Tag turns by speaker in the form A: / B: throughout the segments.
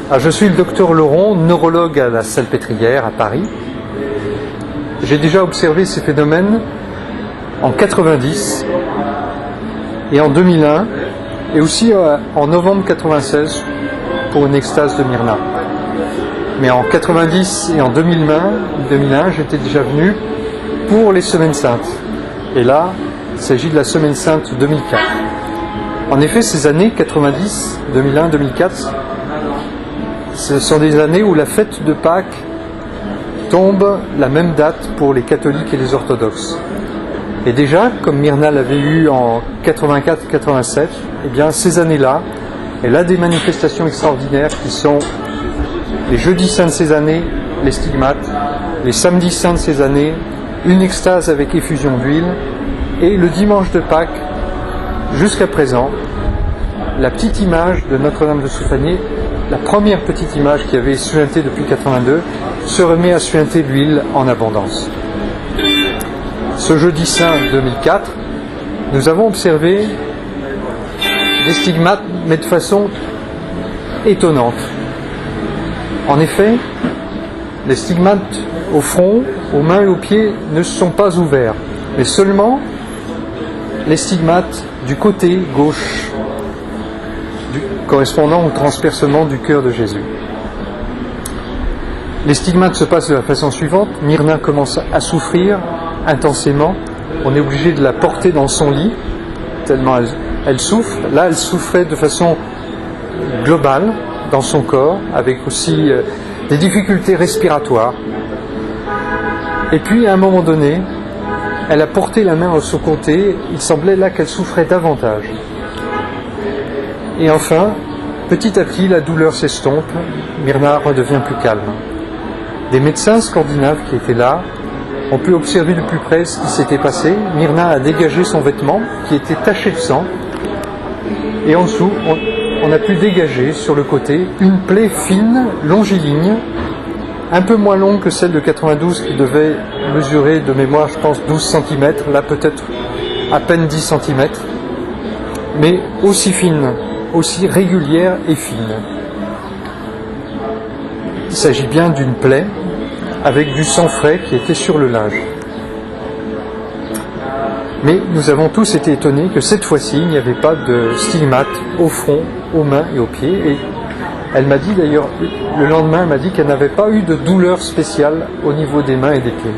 A: Alors, je suis le docteur Laurent, neurologue à la Salpêtrière à Paris. J'ai déjà observé ces phénomènes en 90 et en 2001 et aussi en novembre 96 pour une extase de Myrna. Mais en 90 et en 2001, j'étais déjà venu pour les Semaines Saintes. Et là, il s'agit de la Semaine Sainte 2004. En effet, ces années 90, 2001, 2004, ce sont des années où la fête de Pâques tombe la même date pour les catholiques et les orthodoxes. Et déjà, comme Myrna l'avait eu en 84-87, eh bien ces années-là, elle a des manifestations extraordinaires qui sont les jeudis saints de ces années, les stigmates, les samedis saints de ces années, une extase avec effusion d'huile, et le dimanche de Pâques, jusqu'à présent, la petite image de Notre-Dame de Soufanié, la première petite image qui avait suinté depuis 82, se remet à suinter l'huile en abondance. Ce jeudi saint 2004, nous avons observé des stigmates, mais de façon étonnante. En effet, les stigmates au front, aux mains et aux pieds ne sont pas ouverts, mais seulement les stigmates du côté gauche, correspondant au transpercement du cœur de Jésus. Les stigmates se passent de la façon suivante. Myrna commence à souffrir intensément. On est obligé de la porter dans son lit, tellement elle souffre. Là, elle souffrait de façon globale dans son corps, avec aussi des difficultés respiratoires. Et puis, à un moment donné, elle a porté la main à son côté. Il semblait là qu'elle souffrait davantage. Et enfin, petit à petit, la douleur s'estompe. Myrna redevient plus calme. Des médecins scandinaves qui étaient là ont pu observer de plus près ce qui s'était passé. Myrna a dégagé son vêtement qui était taché de sang. Et en dessous, on a pu dégager sur le côté une plaie fine, longiligne, un peu moins longue que celle de 92 qui devait mesurer de mémoire, je pense, 12 cm. Là, peut-être à peine 10 cm. Mais aussi fine, aussi régulière et fine. Il s'agit bien d'une plaie avec du sang frais qui était sur le linge. Mais nous avons tous été étonnés que cette fois-ci, il n'y avait pas de stigmates au front, aux mains et aux pieds. Et elle m'a dit d'ailleurs, le lendemain, elle m'a dit qu'elle n'avait pas eu de douleur spéciale au niveau des mains et des pieds.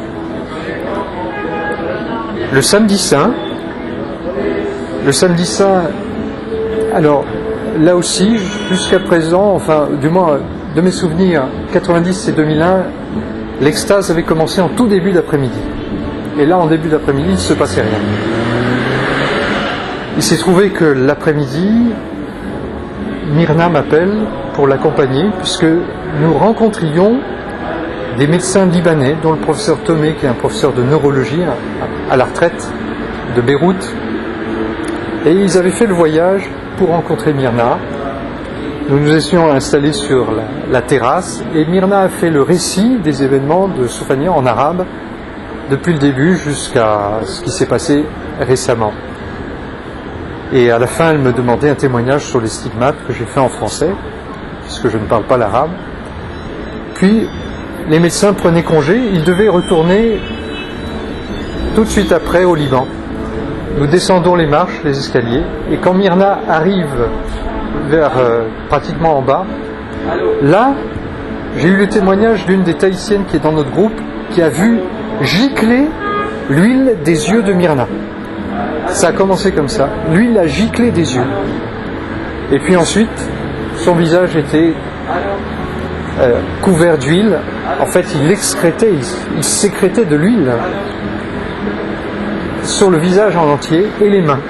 A: Le samedi saint, alors là aussi, jusqu'à présent, enfin du moins de mes souvenirs, 90 et 2001, l'extase avait commencé en tout début d'après-midi. Et là, en début d'après-midi, il ne se passait rien. Il s'est trouvé que l'après-midi, Myrna m'appelle pour l'accompagner, puisque nous rencontrions des médecins libanais, dont le professeur Tomé, qui est un professeur de neurologie à la retraite de Beyrouth. Et ils avaient fait le voyage pour rencontrer Myrna. Nous nous étions installés sur la terrasse et Myrna a fait le récit des événements de Soufanié en arabe depuis le début jusqu'à ce qui s'est passé récemment. Et à la fin, elle me demandait un témoignage sur les stigmates que j'ai fait en français, puisque je ne parle pas l'arabe. Puis, les médecins prenaient congé, ils devaient retourner tout de suite après au Liban. Nous descendons les marches, les escaliers, et quand Myrna arrive vers pratiquement en bas, là, j'ai eu le témoignage d'une des Tahitiennes qui est dans notre groupe, qui a vu gicler l'huile des yeux de Myrna. Ça a commencé comme ça. L'huile a giclé des yeux. Et puis ensuite, son visage était couvert d'huile. En fait, il sécrétait de l'huile sur le visage en entier et les mains.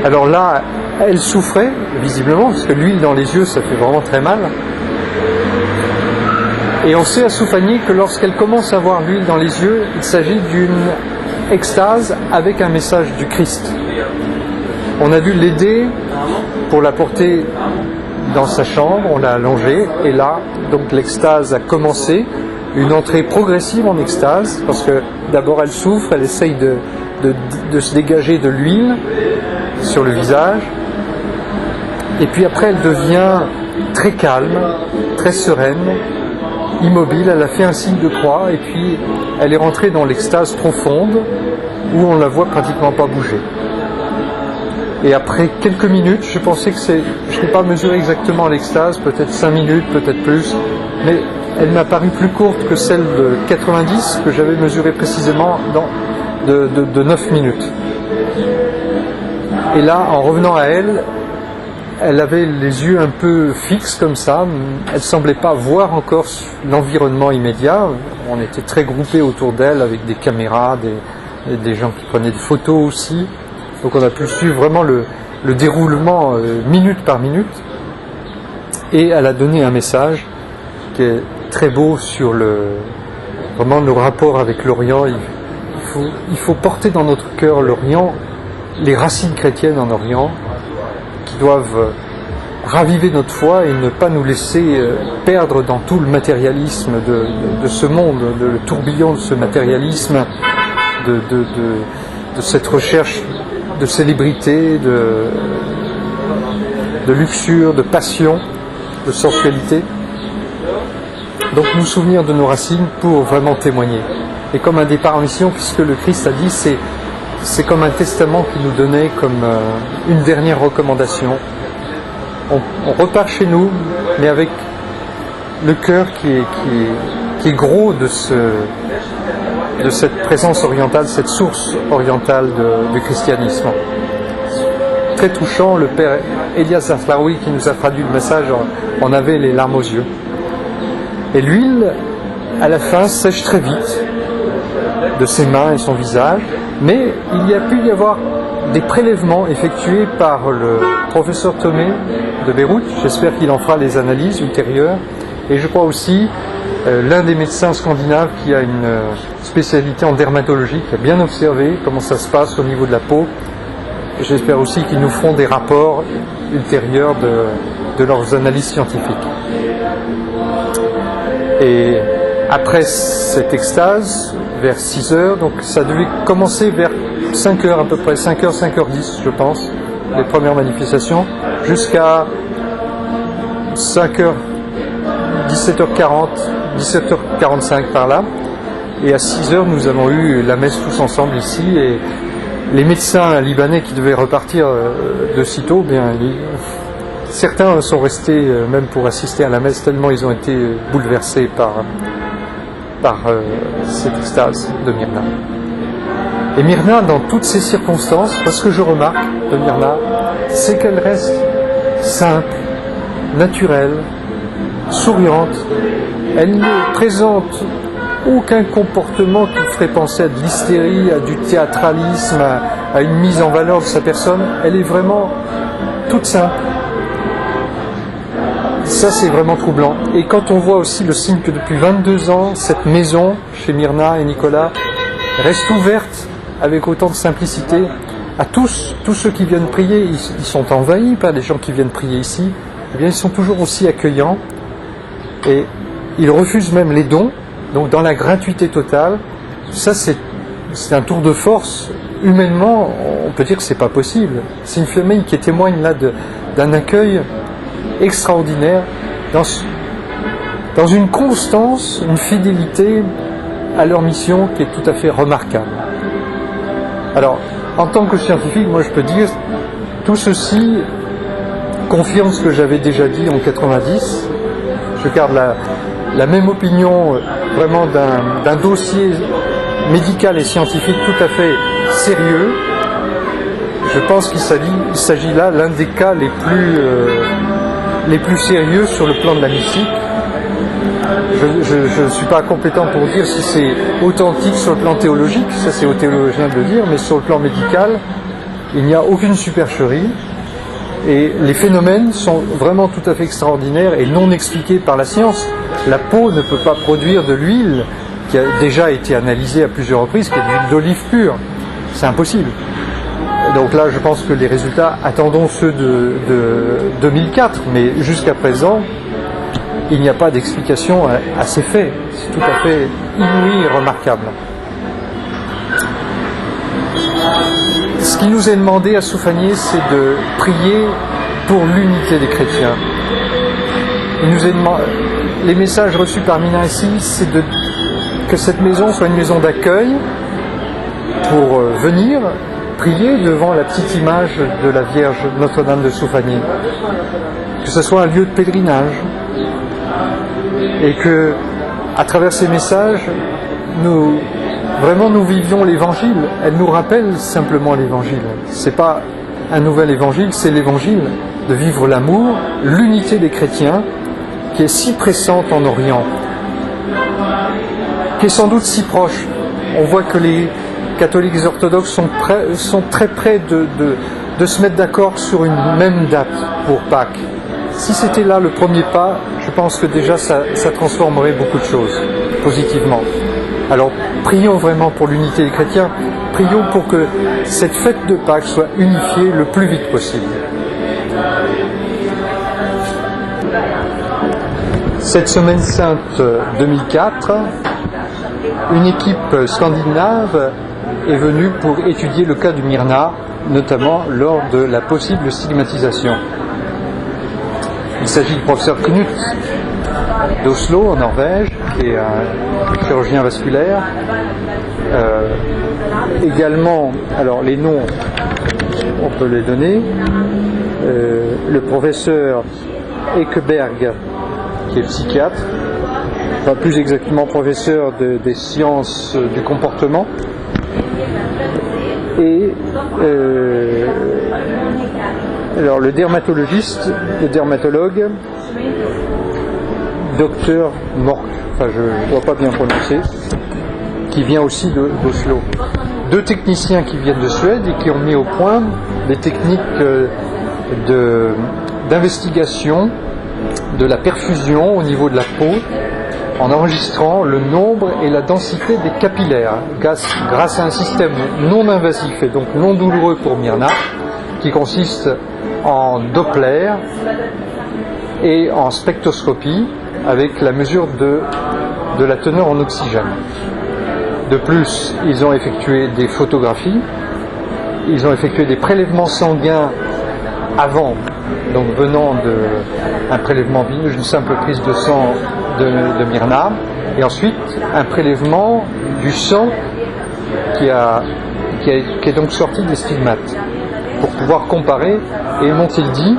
A: Alors là, elle souffrait, visiblement, parce que l'huile dans les yeux, ça fait vraiment très mal. Et on sait à Soufanié que lorsqu'elle commence à avoir l'huile dans les yeux, il s'agit d'une extase avec un message du Christ. On a dû l'aider pour la porter dans sa chambre, on l'a allongée, et là, donc l'extase a commencé, une entrée progressive en extase, parce que d'abord elle souffre, elle essaye de se dégager de l'huile sur le visage, Et puis après, elle devient très calme, très sereine, immobile. Elle a fait un signe de croix et puis elle est rentrée dans l'extase profonde où on la voit pratiquement pas bouger. Et après quelques minutes, je pensais que je n'ai pas mesuré exactement l'extase, peut-être 5 minutes, peut-être plus, mais elle m'a paru plus courte que celle de 90 que j'avais mesurée précisément de 9 minutes. Et là, en revenant à elle, elle avait les yeux un peu fixes comme ça, elle semblait pas voir encore l'environnement immédiat. On était très groupés autour d'elle avec des caméras, des gens qui prenaient des photos aussi. Donc on a pu suivre vraiment le déroulement minute par minute. Et elle a donné un message qui est très beau sur vraiment le rapport avec l'Orient. Il faut porter dans notre cœur l'Orient, les racines chrétiennes en Orient, qui doivent raviver notre foi et ne pas nous laisser perdre dans tout le matérialisme de ce monde, le tourbillon de ce matérialisme, de cette recherche de célébrité, de luxure, de passion, de sensualité. Donc nous souvenir de nos racines pour vraiment témoigner. Et comme un départ en mission, puisque le Christ a dit, c'est comme un testament qu'il nous donnait, comme une dernière recommandation. On repart chez nous, mais avec le cœur qui est gros de cette présence orientale, cette source orientale du christianisme. Très touchant, le père Elias Aflaoui qui nous a traduit le message en avait les larmes aux yeux. Et l'huile, à la fin, sèche très vite de ses mains et son visage, mais il y a pu y avoir des prélèvements effectués par le professeur Thomé de Beyrouth. J'espère qu'il en fera les analyses ultérieures. Et je crois aussi l'un des médecins scandinaves qui a une spécialité en dermatologie, qui a bien observé comment ça se passe au niveau de la peau. Et j'espère aussi qu'ils nous feront des rapports ultérieurs de leurs analyses scientifiques. Et après cette extase, vers 6 heures, donc ça devait commencer vers 5 heures à peu près, 5h, 5h10 je pense, les premières manifestations, jusqu'à 5h, 17h40, 17h45 par là. Et à 6h, nous avons eu la messe tous ensemble ici, et les médecins libanais qui devaient repartir de sitôt, certains sont restés même pour assister à la messe, tellement ils ont été bouleversés par cette extase de Myrna. Et Myrna, dans toutes ces circonstances, ce que je remarque de Myrna, c'est qu'elle reste simple, naturelle, souriante. Elle ne présente aucun comportement qui ferait penser à de l'hystérie, à du théâtralisme, à une mise en valeur de sa personne. Elle est vraiment toute simple. Ça, c'est vraiment troublant. Et quand on voit aussi le signe que depuis 22 ans, cette maison, chez Myrna et Nicolas, reste ouverte avec autant de simplicité à tous ceux qui viennent prier, ils sont envahis par des gens qui viennent prier ici, eh bien ils sont toujours aussi accueillants et ils refusent même les dons, donc dans la gratuité totale. Ça c'est un tour de force. Humainement, on peut dire que c'est pas possible. C'est une famille qui témoigne là d'un accueil extraordinaire, dans une constance, une fidélité à leur mission qui est tout à fait remarquable. Alors, en tant que scientifique, moi je peux dire, tout ceci confirme ce que j'avais déjà dit en 90. Je garde la même opinion vraiment d'un dossier médical et scientifique tout à fait sérieux. Je pense qu'il s'agit là l'un des cas les plus sérieux sur le plan de la mystique. Je ne suis pas compétent pour dire si c'est authentique sur le plan théologique, ça c'est aux théologiens de le dire, mais sur le plan médical, il n'y a aucune supercherie et les phénomènes sont vraiment tout à fait extraordinaires et non expliqués par la science. La peau ne peut pas produire de l'huile qui a déjà été analysée à plusieurs reprises, qui est de l'huile d'olive pure. C'est impossible. Donc là, je pense que les résultats, attendons ceux de 2004, mais jusqu'à présent, il n'y a pas d'explication à ces faits. C'est tout à fait inouï et remarquable. Ce qui nous est demandé à Soufanié, c'est de prier pour l'unité des chrétiens. Il nous est demandé, les messages reçus par Mina ici, c'est que cette maison soit une maison d'accueil pour venir prier devant la petite image de la Vierge Notre-Dame de Soufani, que ce soit un lieu de pèlerinage, et que, à travers ces messages, nous vivions l'Évangile. Elle nous rappelle simplement l'Évangile. C'est pas un nouvel Évangile, c'est l'Évangile de vivre l'amour, l'unité des chrétiens, qui est si pressante en Orient, qui est sans doute si proche. On voit que les catholiques orthodoxes sont très près de se mettre d'accord sur une même date pour Pâques. Si c'était là le premier pas, je pense que déjà ça transformerait beaucoup de choses positivement. Alors prions vraiment pour l'unité des chrétiens, prions pour que cette fête de Pâques soit unifiée le plus vite possible. Cette semaine sainte 2004, une équipe scandinave est venue pour étudier le cas du Myrna, notamment lors de la possible stigmatisation. Il s'agit du professeur Knut d'Oslo, en Norvège, qui est un chirurgien vasculaire. Également, alors les noms, on peut les donner. Le professeur Ekeberg, qui est psychiatre, enfin plus exactement professeur des sciences du comportement, et alors le dermatologue, docteur Mork, enfin je ne dois pas bien prononcer, qui vient aussi d'Oslo. Deux techniciens qui viennent de Suède et qui ont mis au point des techniques d'investigation de la perfusion au niveau de la peau, en enregistrant le nombre et la densité des capillaires grâce à un système non invasif et donc non douloureux pour Myrna, qui consiste en Doppler et en spectroscopie avec la mesure de la teneur en oxygène. De plus, ils ont effectué des photographies, ils ont effectué des prélèvements sanguins avant, donc venant d'un prélèvement veineux, une simple prise de sang de Myrna, et ensuite un prélèvement du sang qui est donc sorti des stigmates, pour pouvoir comparer, et m'ont-ils dit,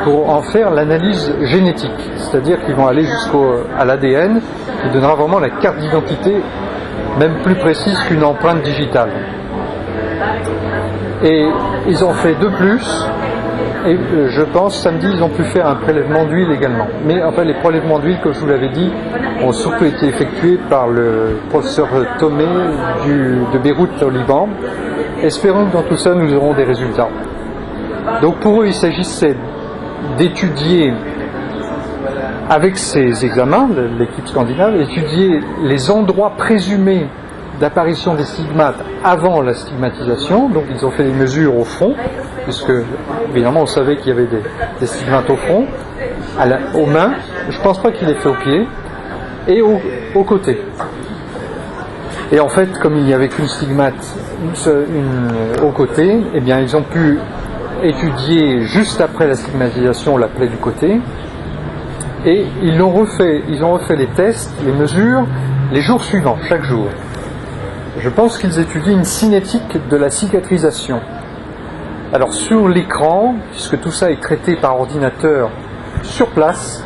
A: pour en faire l'analyse génétique, c'est-à-dire qu'ils vont aller jusqu'à l'ADN, qui donnera vraiment la carte d'identité, même plus précise qu'une empreinte digitale. Et ils ont fait de plus, et je pense samedi ils ont pu faire un prélèvement d'huile également. Mais enfin les prélèvements d'huile, comme je vous l'avais dit, ont surtout été effectués par le professeur Tomé de Beyrouth au Liban. Espérons que dans tout ça nous aurons des résultats. Donc pour eux il s'agissait d'étudier avec ces examens, l'équipe scandinave, étudier les endroits présumés d'apparition des stigmates avant la stigmatisation. Donc ils ont fait des mesures au front, puisque évidemment on savait qu'il y avait des stigmates au front, aux mains, je ne pense pas qu'il ait fait aux pieds, et aux côtés. Et en fait, comme il n'y avait qu'une stigmate au côté, eh bien ils ont pu étudier juste après la stigmatisation la plaie du côté, et ils ont refait les tests, les mesures, les jours suivants, chaque jour. Je pense qu'ils étudient une cinétique de la cicatrisation. Alors sur l'écran, puisque tout ça est traité par ordinateur sur place,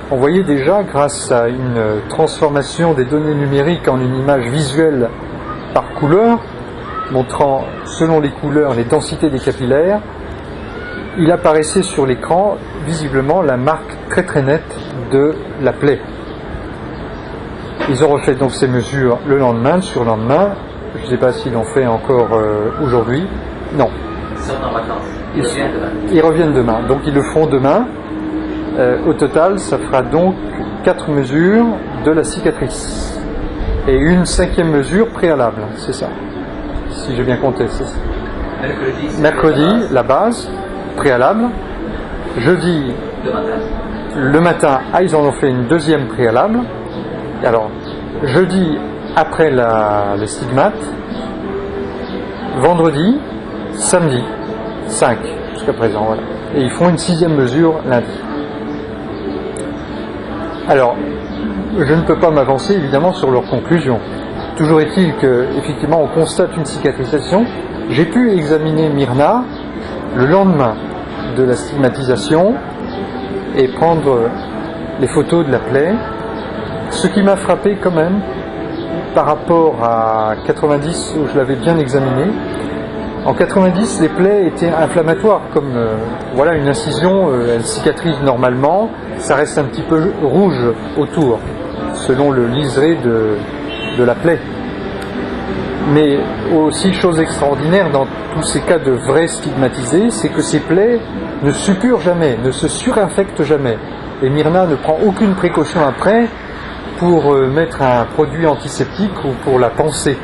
A: on voyait déjà, grâce à une transformation des données numériques en une image visuelle par couleur, montrant selon les couleurs les densités des capillaires, il apparaissait sur l'écran visiblement la marque très très nette de la plaie. Ils ont refait donc ces mesures le lendemain, le surlendemain. Je ne sais pas s'ils l'ont fait encore aujourd'hui. Non. Ils reviennent demain. Donc ils le feront demain. Au total, ça fera donc 4 mesures de la cicatrice. Et une 5e mesure préalable, c'est ça. Si j'ai bien compté, c'est ça. Mercredi, la base, préalable. Jeudi, le matin, ils en ont fait une 2e préalable. Alors, jeudi, après les stigmates, vendredi, samedi, 5 jusqu'à présent, voilà. et ils font une 6e mesure lundi. Alors, je ne peux pas m'avancer évidemment sur leurs conclusions. Toujours est-il qu'effectivement on constate une cicatrisation. J'ai pu examiner Myrna le lendemain de la stigmatisation et prendre les photos de la plaie. Ce qui m'a frappé quand même, par rapport à 90 où je l'avais bien examiné, en 90 les plaies étaient inflammatoires, comme voilà une incision, elle cicatrise normalement, ça reste un petit peu rouge autour, selon le liseré de la plaie. Mais aussi, chose extraordinaire dans tous ces cas de vrais stigmatisés, c'est que ces plaies ne suppurent jamais, ne se surinfectent jamais. Et Myrna ne prend aucune précaution après pour mettre un produit antiseptique ou pour la panser.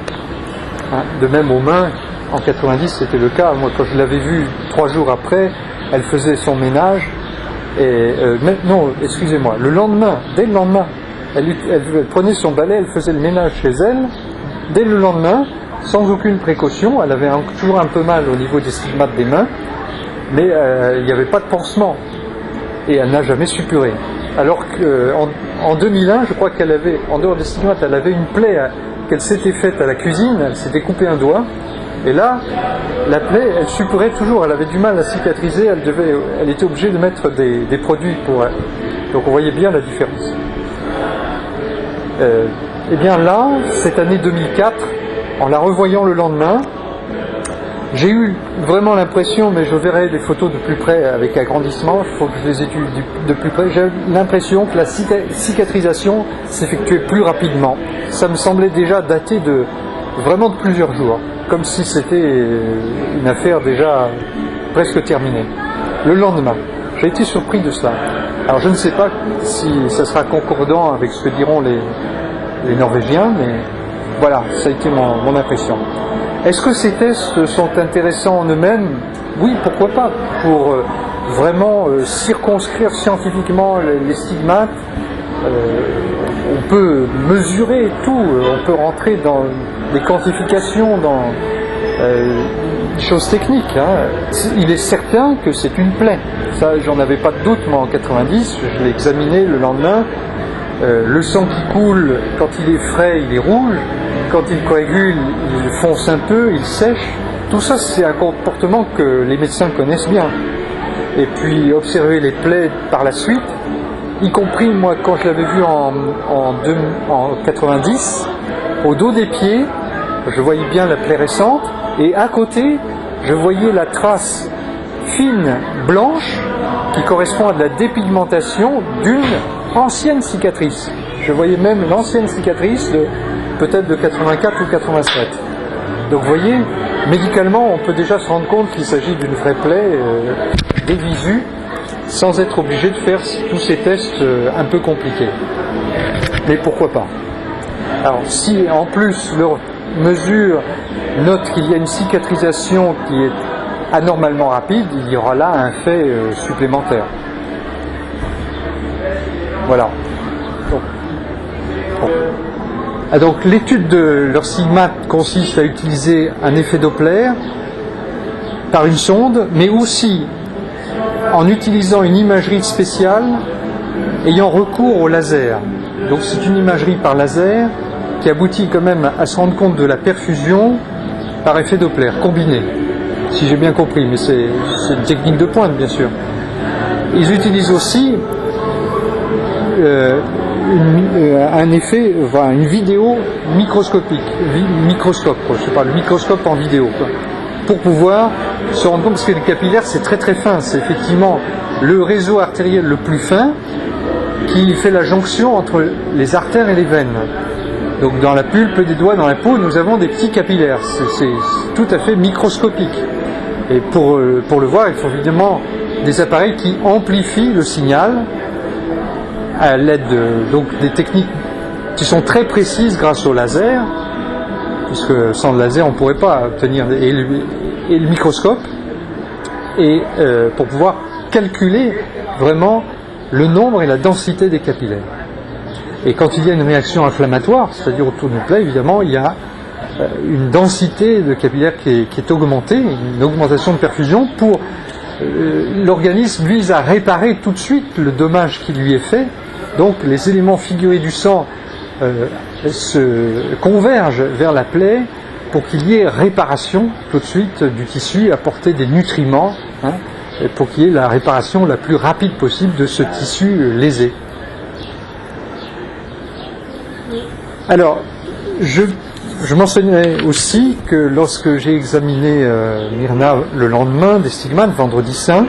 A: Hein, de même aux mains, en 90 c'était le cas. Moi quand je l'avais vue 3 jours après, elle faisait son ménage. Et non, excusez-moi, le lendemain, dès le lendemain, elle prenait son balai, elle faisait le ménage chez elle. Dès le lendemain, sans aucune précaution, elle avait toujours un peu mal au niveau des stigmates des mains, mais il n'y avait pas de pansement et elle n'a jamais suppuré. Alors qu'en 2001, je crois qu'elle avait, en dehors des stigmates, elle avait une plaie qu'elle s'était faite à la cuisine, elle s'était coupé un doigt, et là, la plaie, elle suppurait toujours, elle avait du mal à cicatriser, elle était obligée de mettre des produits pour elle. Donc on voyait bien la différence. Et bien là, cette année 2004, en la revoyant le lendemain, j'ai eu vraiment l'impression, mais je verrai les photos de plus près avec agrandissement, il faut que je les étudie de plus près, j'ai l'impression que la cicatrisation s'effectuait plus rapidement. Ça me semblait déjà dater vraiment de plusieurs jours, comme si c'était une affaire déjà presque terminée. Le lendemain, j'ai été surpris de cela. Alors je ne sais pas si ça sera concordant avec ce que diront les Norvégiens, mais voilà, ça a été mon impression. Est-ce que ces tests sont intéressants en eux-mêmes? Oui, pourquoi pas, pour vraiment circonscrire scientifiquement les stigmates. On peut mesurer tout, on peut rentrer dans des quantifications, dans des choses techniques. Hein. Il est certain que c'est une plaie. Ça, j'en avais pas de doute, moi, en 90, je l'ai examiné le lendemain. Le sang qui coule, quand il est frais, il est rouge. Quand il coagule, il fonce un peu, il sèche. Tout ça, c'est un comportement que les médecins connaissent bien. Et puis, observer les plaies par la suite, y compris, moi, quand je l'avais vu en 90, au dos des pieds, je voyais bien la plaie récente, et à côté, je voyais la trace fine, blanche, qui correspond à de la dépigmentation d'une ancienne cicatrice. Je voyais même l'ancienne cicatrice peut-être de 84 ou 87. Donc vous voyez, médicalement, on peut déjà se rendre compte qu'il s'agit d'une vraie plaie dévisue, sans être obligé de faire tous ces tests un peu compliqués. Mais pourquoi pas? Alors si en plus leur mesure note qu'il y a une cicatrisation qui est anormalement rapide, il y aura là un fait supplémentaire. Voilà. Donc l'étude de leur stigmate consiste à utiliser un effet Doppler par une sonde, mais aussi en utilisant une imagerie spéciale ayant recours au laser. Donc c'est une imagerie par laser qui aboutit quand même à se rendre compte de la perfusion par effet Doppler combiné, si j'ai bien compris, mais c'est une technique de pointe bien sûr. Ils utilisent aussi un effet, enfin, une vidéo microscopique, le microscope en vidéo, quoi, pour pouvoir se rendre compte, parce que les capillaires c'est très très fin, c'est effectivement le réseau artériel le plus fin qui fait la jonction entre les artères et les veines. Donc dans la pulpe des doigts, dans la peau, nous avons des petits capillaires, c'est tout à fait microscopique. Et pour le voir, il faut évidemment des appareils qui amplifient le signal à l'aide donc des techniques qui sont très précises grâce au laser, puisque sans le laser on ne pourrait pas obtenir, et le microscope, et pour pouvoir calculer vraiment le nombre et la densité des capillaires. Et quand il y a une réaction inflammatoire, c'est-à-dire autour d'une plaie, évidemment il y a une densité de capillaires qui est augmentée, une augmentation de perfusion pour l'organisme vise à réparer tout de suite le dommage qui lui est fait. Donc les éléments figurés du sang se convergent vers la plaie pour qu'il y ait réparation tout de suite du tissu, apporter des nutriments, pour qu'il y ait la réparation la plus rapide possible de ce tissu lésé. Alors, je mentionnerai aussi que lorsque j'ai examiné Myrna le lendemain des stigmates, vendredi saint,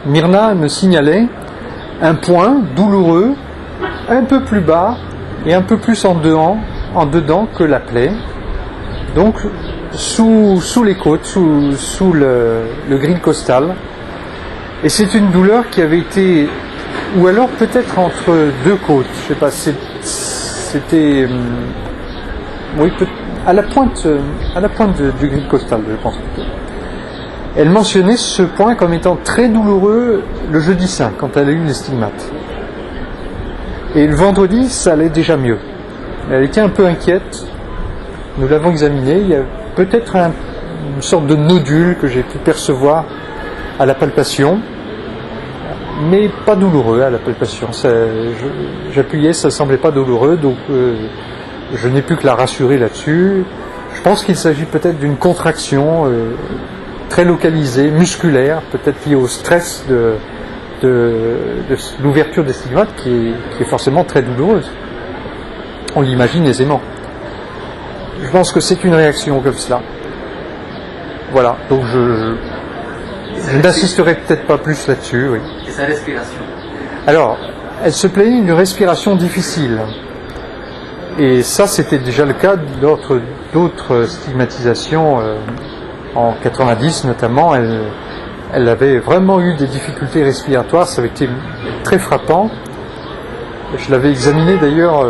A: Myrna me signalait un point douloureux un peu plus bas et un peu plus en dedans que la plaie, donc sous les côtes, sous le grille costal. Et c'est une douleur qui avait été, ou alors peut-être entre deux côtes, je sais pas, c'était, oui, à la pointe du grille costal, je pense plutôt. Elle mentionnait ce point comme étant très douloureux le jeudi saint, quand elle a eu les stigmates. Et le vendredi, ça allait déjà mieux. Elle était un peu inquiète. Nous l'avons examiné. Il y a peut-être une sorte de nodule que j'ai pu percevoir à la palpation, mais pas douloureux à la palpation. J'appuyais, ça ne semblait pas douloureux, donc je n'ai pu que la rassurer là-dessus. Je pense qu'il s'agit peut-être d'une contraction très localisée, musculaire, peut-être liée au stress de l'ouverture des stigmates qui est forcément très douloureuse. On l'imagine aisément. Je pense que c'est une réaction comme cela. Voilà, donc je n'insisterai peut-être pas plus là-dessus. Oui.
B: Et sa respiration?
A: Alors, elle se plaignait d'une respiration difficile. Et ça, c'était déjà le cas d'autres stigmatisations. En 90 notamment, elle avait vraiment eu des difficultés respiratoires, ça avait été très frappant. Je l'avais examiné d'ailleurs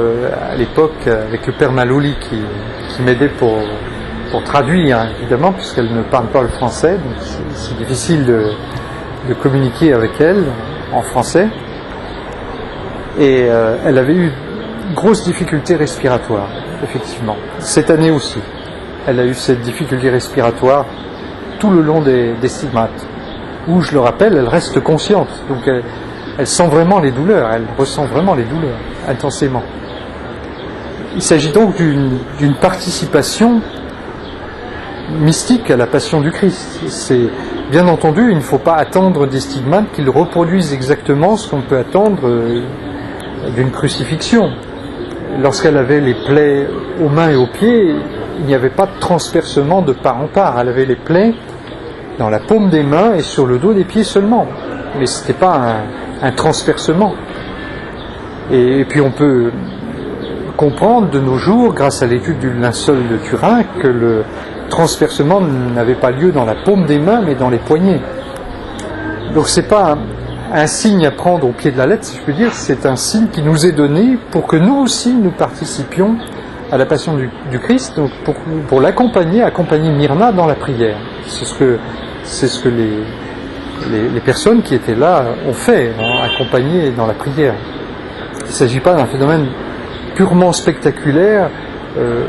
A: à l'époque avec le père Maloli qui m'aidait pour traduire, évidemment, puisqu'elle ne parle pas le français, donc c'est difficile de communiquer avec elle en français. Et elle avait eu grosses difficultés respiratoires, effectivement. Cette année aussi, elle a eu cette difficulté respiratoire tout le long des stigmates, où, je le rappelle, elle reste consciente, donc elle sent vraiment les douleurs, elle ressent vraiment les douleurs, intensément. Il s'agit donc d'une participation mystique à la passion du Christ. C'est, bien entendu, il ne faut pas attendre des stigmates qu'ils reproduisent exactement ce qu'on peut attendre d'une crucifixion. Lorsqu'elle avait les plaies aux mains et aux pieds, il n'y avait pas de transpercement de part en part. Elle avait les plaies dans la paume des mains et sur le dos des pieds seulement. Mais ce n'était pas un transpercement. Et puis on peut comprendre de nos jours, grâce à l'étude du linceul de Turin, que le transpercement n'avait pas lieu dans la paume des mains, mais dans les poignets. Donc c'est pas un signe à prendre au pied de la lettre, si je peux dire, c'est un signe qui nous est donné pour que nous aussi nous participions à la passion du Christ, donc pour l'accompagner, accompagner Myrna dans la prière. C'est ce que les personnes qui étaient là ont fait, ont accompagné dans la prière. Il ne s'agit pas d'un phénomène purement spectaculaire,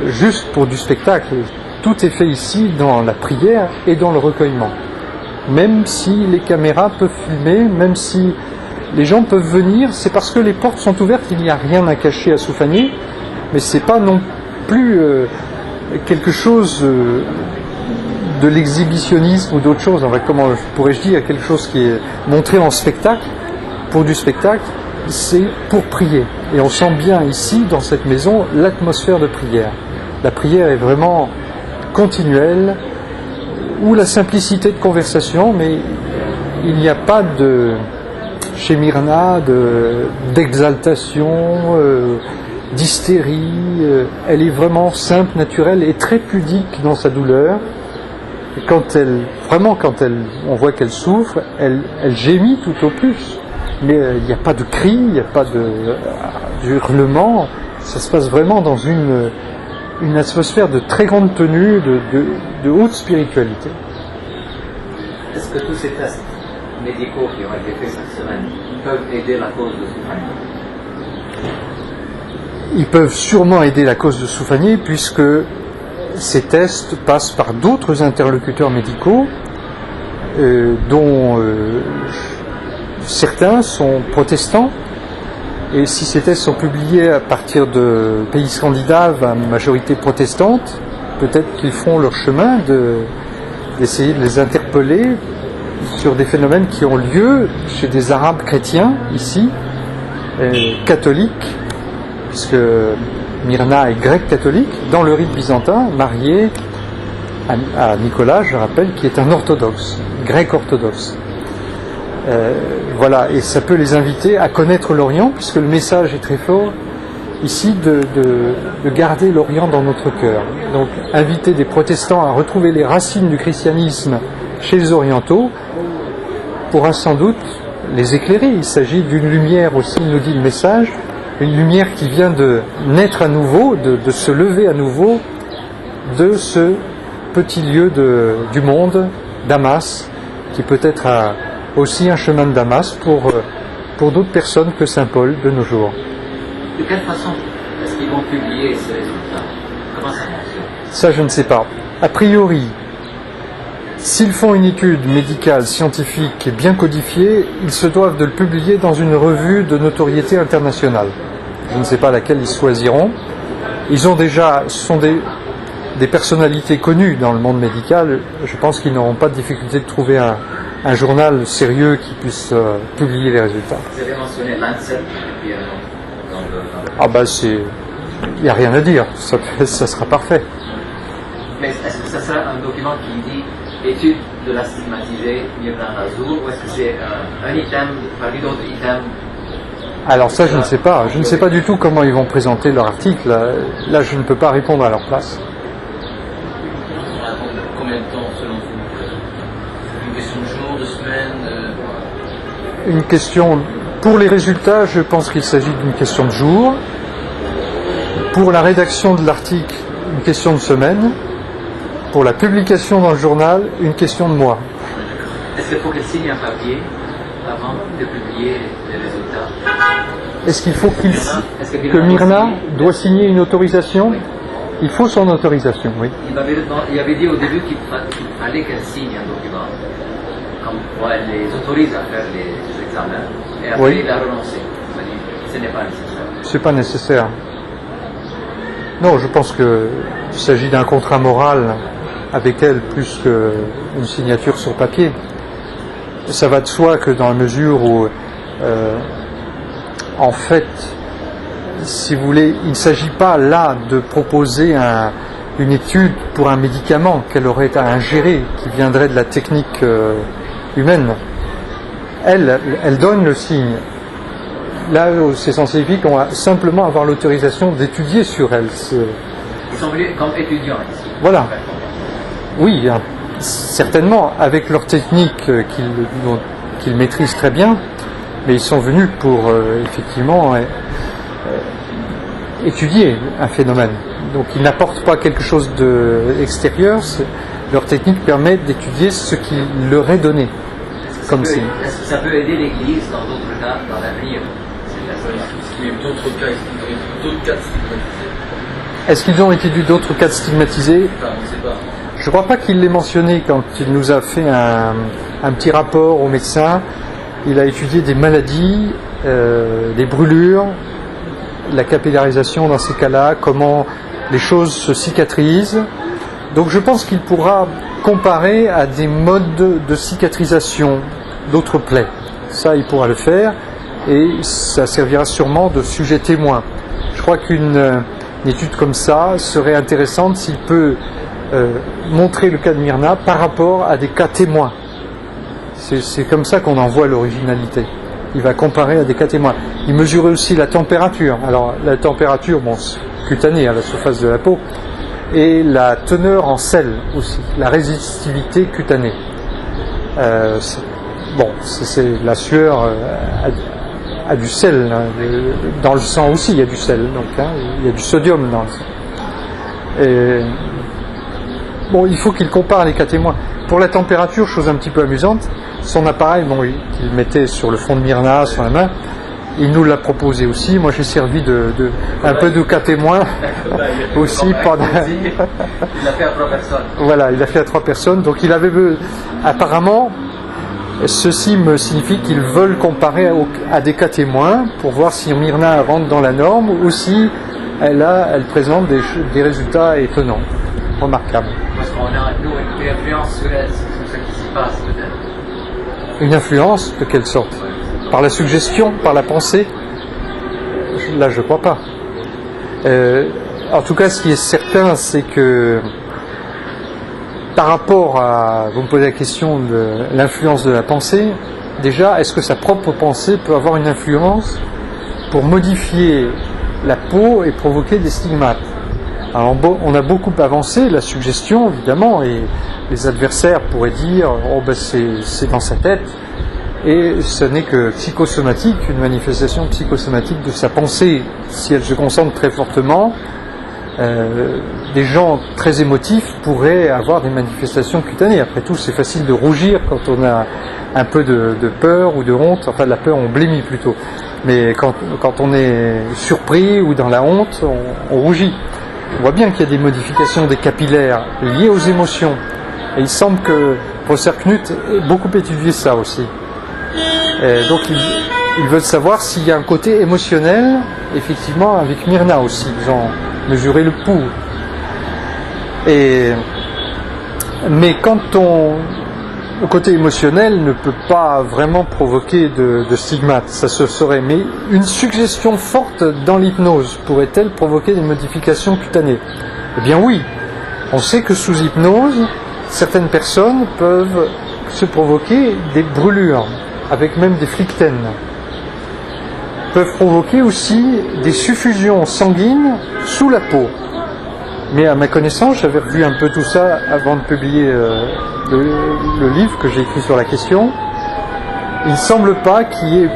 A: juste pour du spectacle. Tout est fait ici dans la prière et dans le recueillement. Même si les caméras peuvent filmer, même si les gens peuvent venir, c'est parce que les portes sont ouvertes, il n'y a rien à cacher à Soufanié, mais c'est pas non plus quelque chose de l'exhibitionnisme ou d'autre chose. Enfin, comment pourrais-je dire, quelque chose qui est montré en spectacle, pour du spectacle, c'est pour prier. Et on sent bien ici, dans cette maison, l'atmosphère de prière. La prière est vraiment continuelle, ou la simplicité de conversation, mais il n'y a pas chez Myrna d'exaltation, d'hystérie. Elle est vraiment simple, naturelle et très pudique dans sa douleur. Et quand on voit qu'elle souffre, elle gémit tout au plus. Mais il n'y a pas de cri, il n'y a pas de hurlement. Ça se passe vraiment dans une atmosphère de très grande tenue, de haute spiritualité.
B: Est-ce que tous ces tests médicaux qui ont été faits cette semaine peuvent aider la cause de Soufanié?
A: Ils peuvent sûrement aider la cause de Soufanié, puisque ces tests passent par d'autres interlocuteurs médicaux. dont certains sont protestants, et si ces textes sont publiés à partir de pays scandinaves à majorité protestante, peut-être qu'ils font leur chemin d'essayer de les interpeller sur des phénomènes qui ont lieu chez des Arabes chrétiens ici, catholiques, puisque Myrna est grecque catholique, dans le rite byzantin, mariée à Nicolas, je rappelle, qui est un orthodoxe, grec orthodoxe. Voilà, et ça peut les inviter à connaître l'Orient, puisque le message est très fort ici de garder l'Orient dans notre cœur. Donc, inviter des protestants à retrouver les racines du christianisme chez les orientaux pourra sans doute les éclairer. Il s'agit d'une lumière aussi, nous dit le message, une lumière qui vient de naître à nouveau, de se lever à nouveau de ce petit lieu du monde, Damas, qui peut être aussi un chemin de Damas pour d'autres personnes que Saint Paul de nos jours.
B: De quelle façon est-ce qu'ils vont publier ces résultats? Comment ça fonctionne?
A: Ça, je ne sais pas. A priori, s'ils font une étude médicale, scientifique et bien codifiée, ils se doivent de le publier dans une revue de notoriété internationale. Je ne sais pas laquelle ils choisiront. Ils ont déjà, ce sont des personnalités connues dans le monde médical. Je pense qu'ils n'auront pas de difficulté de trouver un journal sérieux qui puisse publier les résultats.
B: Vous avez mentionné Lancet,
A: Ah bah il n'y a rien à dire, ça sera parfait.
B: Mais est-ce que ça sera un document qui dit étude de la stigmatisée Myrna Nazour, ou est-ce que c'est un item parmi d'autres items?
A: Alors ça, je ne sais pas. Je ne sais pas du tout comment ils vont présenter leur article. Là, je ne peux pas répondre à leur place.
C: Combien de temps selon vous? Une question de jours, de semaines
A: Une question... Pour les résultats, je pense qu'il s'agit d'une question de jours. Pour la rédaction de l'article, une question de semaine. Pour la publication dans le journal, une question de mois.
B: Est-ce qu'il faut qu'elle signe un papier avant de publier les résultats?
A: Est-ce qu'il faut que Myrna doit signer une autorisation? Il faut son autorisation, oui.
B: Il avait dit au début qu'il fallait qu'elle signe un document, comme quoi elle les autorise à faire les examens, et après
A: oui.
B: il a renoncé. Il a dit ce n'est pas nécessaire.
A: C'est pas nécessaire. Non, je pense qu'il s'agit d'un contrat moral avec elle plus qu'une signature sur papier. Ça va de soi que dans la mesure où, en fait, si vous voulez, il ne s'agit pas là de proposer une étude pour un médicament qu'elle aurait à ingérer, qui viendrait de la technique humaine. Elle donne le signe. Là, ces scientifiques ont simplement avoir l'autorisation d'étudier sur elle.
B: Ils sont venus comme étudiants ici.
A: Voilà. Oui, certainement, avec leur technique qu'ils maîtrisent très bien, mais ils sont venus pour effectivement étudier un phénomène. Donc ils n'apportent pas quelque chose d'extérieur, leur technique permet d'étudier ce qui leur est donné.
B: Est-ce que ça peut aider l'Église dans d'autres cas, dans l'avenir?
A: Est-ce qu'ils ont étudié d'autres cas de stigmatisés?
C: Enfin, on ne sait pas.
A: Je ne crois pas qu'il l'ait mentionné quand il nous a fait un petit rapport au médecin. Il a étudié des maladies, des brûlures, la capillarisation dans ces cas-là, comment les choses se cicatrisent. Donc je pense qu'il pourra comparer à des modes de cicatrisation d'autres plaies. Ça, il pourra le faire et ça servira sûrement de sujet témoin. Je crois qu'une étude comme ça serait intéressante s'il peut montrer le cas de Myrna par rapport à des cas témoins. C'est comme ça qu'on en voit l'originalité. Il va comparer à des cas témoins. Il mesurait aussi la température. Alors la température, bon, cutanée à la surface de la peau, et la teneur en sel aussi, la résistivité cutanée. La sueur a du sel, hein, dans le sang aussi il y a du sel, donc il y a du sodium dans le sang. Et, bon, il faut qu'il compare les cas témoins. Pour la température, chose un petit peu amusante, son appareil, qu'il mettait sur le front de Myrna, sur la main, il nous l'a proposé aussi. Moi, j'ai servi un peu de cas témoin aussi pendant.
B: Il l'a fait à 3 personnes.
A: Voilà, il l'a fait à 3 personnes. Donc, il avait apparemment, Ceci me signifie qu'ils veulent comparer à des cas témoins pour voir si Myrna rentre dans la norme ou si elle présente des résultats étonnants, remarquables.
B: Parce qu'on a, nous, une influence sur ce qui s'y passe, peut-être.
A: Une influence de quelle sorte? Par la suggestion, par la pensée? Là, je ne crois pas. En tout cas, ce qui est certain, c'est que par rapport à, vous me posez la question de l'influence de la pensée, déjà, est-ce que sa propre pensée peut avoir une influence pour modifier la peau et provoquer des stigmates? Alors, on a beaucoup avancé la suggestion, évidemment, et les adversaires pourraient dire « oh ben c'est dans sa tête », et ce n'est que psychosomatique, une manifestation psychosomatique de sa pensée, si elle se concentre très fortement. Des gens très émotifs pourraient avoir des manifestations cutanées. Après tout, c'est facile de rougir quand on a un peu de peur ou de honte. Enfin, de la peur, on blémit plutôt. Mais quand on est surpris ou dans la honte, on rougit. On voit bien qu'il y a des modifications des capillaires liées aux émotions. Et il semble que professeur Knut ait beaucoup étudié ça aussi. Et donc, ils veulent savoir s'il y a un côté émotionnel, effectivement, avec Myrna aussi. Ils ont mesuré le pouls. Mais quand le côté émotionnel ne peut pas vraiment provoquer de stigmates, ça se saurait. Mais une suggestion forte dans l'hypnose pourrait-elle provoquer des modifications cutanées? Eh bien oui. On sait que sous hypnose, certaines personnes peuvent se provoquer des brûlures, avec même des phlictènes. Peuvent provoquer aussi des suffusions sanguines sous la peau. Mais à ma connaissance, j'avais revu un peu tout ça avant de publier le livre que j'ai écrit sur la question. Il ne semble pas qu'il y ait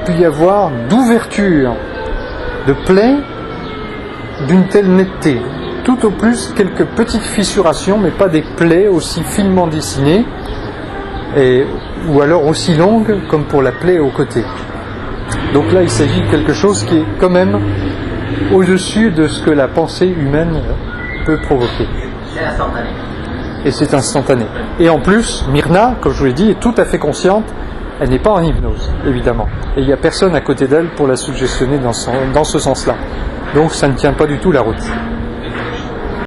A: pu y avoir d'ouverture de plaies d'une telle netteté. Tout au plus quelques petites fissurations, mais pas des plaies aussi finement dessinées, ou alors aussi longues comme pour la plaie au côté. Donc là, il s'agit de quelque chose qui est quand même au-dessus de ce que la pensée humaine peut provoquer.
B: C'est instantané.
A: Et c'est instantané. Et en plus, Myrna, comme je vous l'ai dit, est tout à fait consciente. Elle n'est pas en hypnose, évidemment. Et il n'y a personne à côté d'elle pour la suggestionner dans ce sens-là. Donc ça ne tient pas du tout la route.